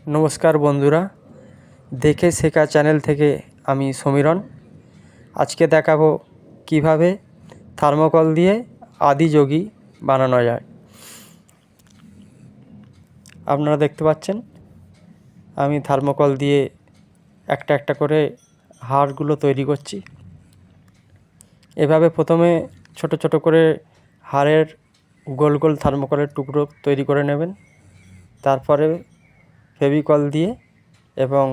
নমস্কার বন্ধুরা, দেখে শেখা চ্যানেল থেকে আমি সমীরণ। আজকে দেখাবো কিভাবে থার্মোকল দিয়ে আদিযোগী বানানো যায়। আপনারা দেখতে পাচ্ছেন আমি থার্মোকল দিয়ে একটা একটা করে হাড়গুলো তৈরি করছি। এভাবে প্রথমে ছোট ছোট করে হাড়ের গোল গোল থার্মোকলের টুকরো তৈরি করে নেবেন। তারপরে ফেভিকল দিয়ে এবং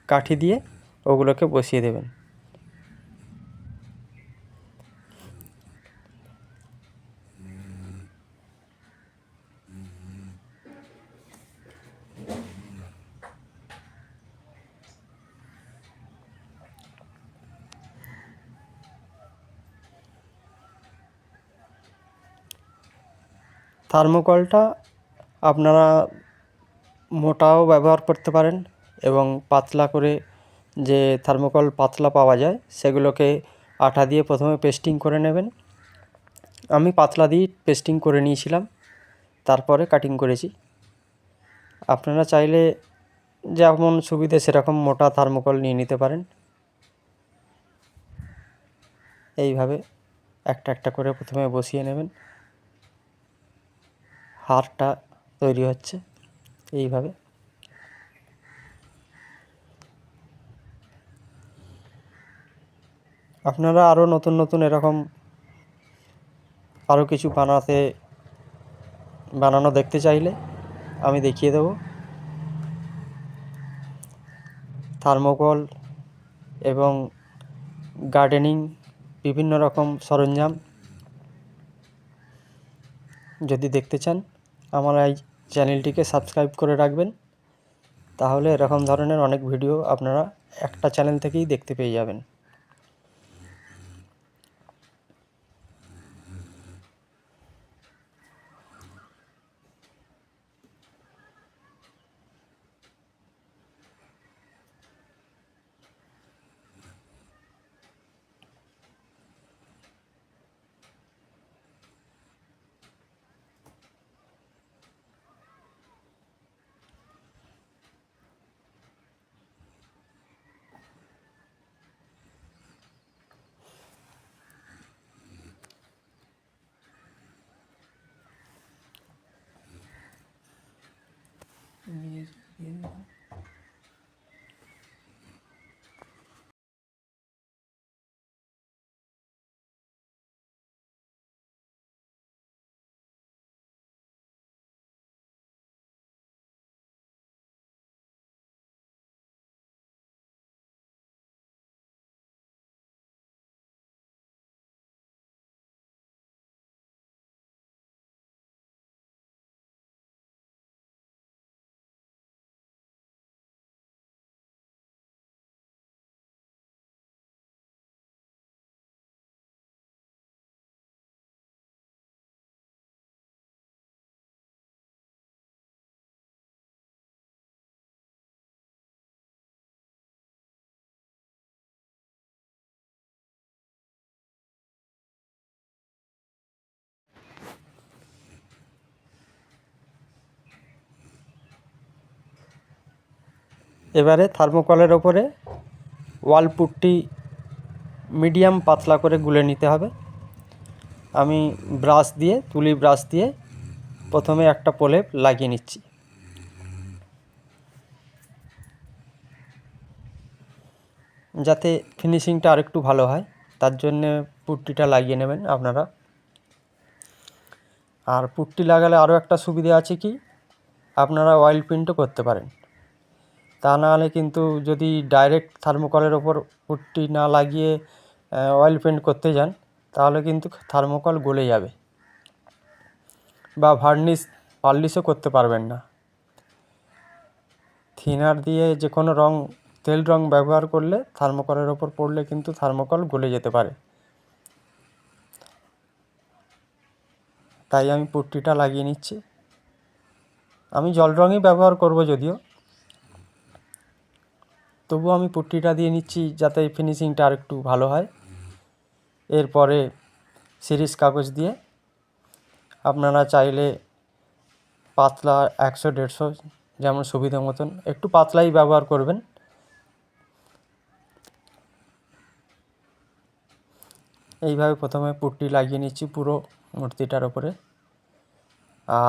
কাঠি দিয়ে ওগুলোকে বসিয়ে দেবেন। থার্মোকলটা আপনারা মোটাও ব্যবহার করতে পারেন এবং পাতলা করে যে থার্মোকল পাতলা পাওয়া যায় সেগুলোকে আঠা দিয়ে প্রথমে পেস্টিং করে নেবেন। আমি পাতলা দিয়ে পেস্টিং করে নিয়েছিলাম, তারপরে কাটিং করেছি। আপনারা চাইলে যেমন সুবিধে সেরকম মোটা থার্মোকল নিয়ে নিতে পারেন। এইভাবে একটা একটা করে প্রথমে বসিয়ে নেবেন। হাড়টা তৈরি হচ্ছে এইভাবে। আপনারা আরও নতুন নতুন এরকম আরও কিছু বানানো দেখতে চাইলে আমি দেখিয়ে দেব। থার্মোকল এবং গার্ডেনিং বিভিন্ন রকম সরঞ্জাম যদি দেখতে চান আমার এই চ্যানেলটিকে সাবস্ক্রাইব করে রাখবেন। তাহলে এরকম ধরনের অনেক ভিডিও আপনারা একটা চ্যানেল থেকেই দেখতে পেয়ে যাবেন। এবারে থার্মোকলের ওপরে ওয়াল পুট্টি মিডিয়াম পাতলা করে গুলে নিতে হবে। আমি তুলি ব্রাশ দিয়ে প্রথমে একটা প্রলেপ লাগিয়ে নিচ্ছি। যাতে ফিনিশিংটা আরেকটু ভালো হয় তার জন্যে পুট্টিটা লাগিয়ে নেবেন আপনারা। আর পুট্টি লাগালে আরও একটা সুবিধা আছে কি, আপনারা অয়েল পেন্টও করতে পারেন। তা নাহলে কিন্তু যদি ডাইরেক্ট থার্মোকলের ওপর পুট্টি না লাগিয়ে অয়েল পেন্ট করতে যান তাহলে কিন্তু থার্মোকল গলে যাবে বা পার্নিশও করতে পারবেন না। থিনার দিয়ে যে কোনো তেল রং ব্যবহার করলে থার্মোকলের ওপর পড়লে কিন্তু থার্মোকল গলে যেতে পারে। তাই আমি পুট্টিটা লাগিয়ে নিচ্ছি। আমি জল রঙই ব্যবহার করব যদিও, তবুও আমি পুট্টিটা দিয়ে নিচ্ছি যাতে ফিনিশিংটা আরেকটু ভালো হয়। এরপরে সিরিজ কাগজ দিয়ে আপনারা চাইলে পাতলা 100-150 যেমন সুবিধা মতন, একটু পাতলাই ব্যবহার করবেন। এইভাবে প্রথমে পুট্টি লাগিয়ে নিচ্ছি পুরো মূর্তিটার ওপরে।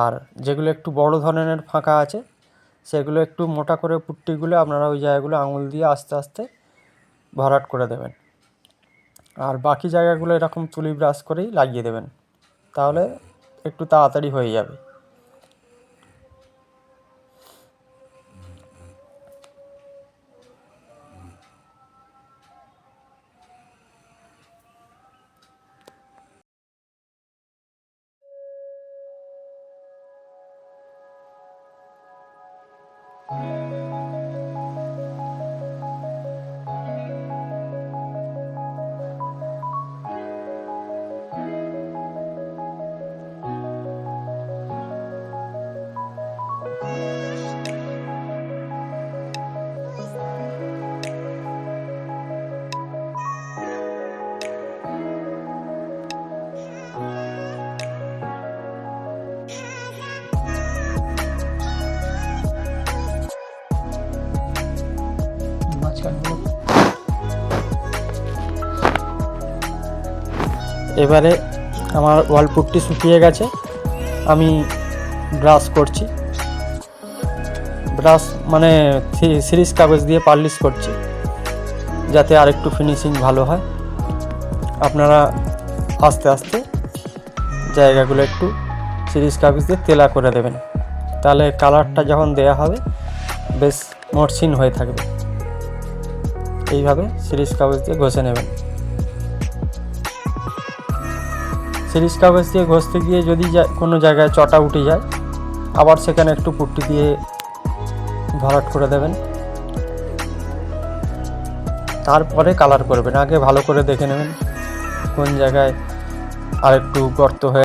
আর যেগুলো একটু বড় ধরনের ফাঁকা আছে সেগুলো একটু মোটা করে পুট্টিগুলো আপনারা ওই জায়গাগুলো আঙুল দিয়ে আস্তে আস্তে ভরাট করে দেবেন। আর বাকি জায়গাগুলো এরকম তুলি ব্রাশ করেই লাগিয়ে দেবেন, তাহলে একটু তাড়াতাড়ি হয়ে যাবে। এবারে আমার ওয়াল পুট্টি শুকিয়ে গেছে, আমি ব্রাশ করছি। ব্রাশ মানে সিরিজ কাগজ দিয়ে পালিশ করছি যাতে আর একটু ফিনিশিং ভালো হয়। আপনারা আস্তে আস্তে জায়গাগুলো একটু সিরিজ কাগজ দিয়ে তেলা করে দেবেন, তাহলে কালারটা যখন দেয়া হবে বেশ মসৃণ হয়ে থাকবে। এইভাবে সিরিজ কাগজ দিয়ে ঘষে নেবেন। সিরিজ কাগজ দিয়ে ঘষতে গিয়ে যদি কোনো জায়গায় চটা উঠে যায়, আবার সেখানে একটু পুট্টি দিয়ে ভরাট করে দেবেন। তারপরে কালার করবেন, আগে ভালো করে দেখে নেবেন কোন জায়গায় আর একটু গর্ত হয়ে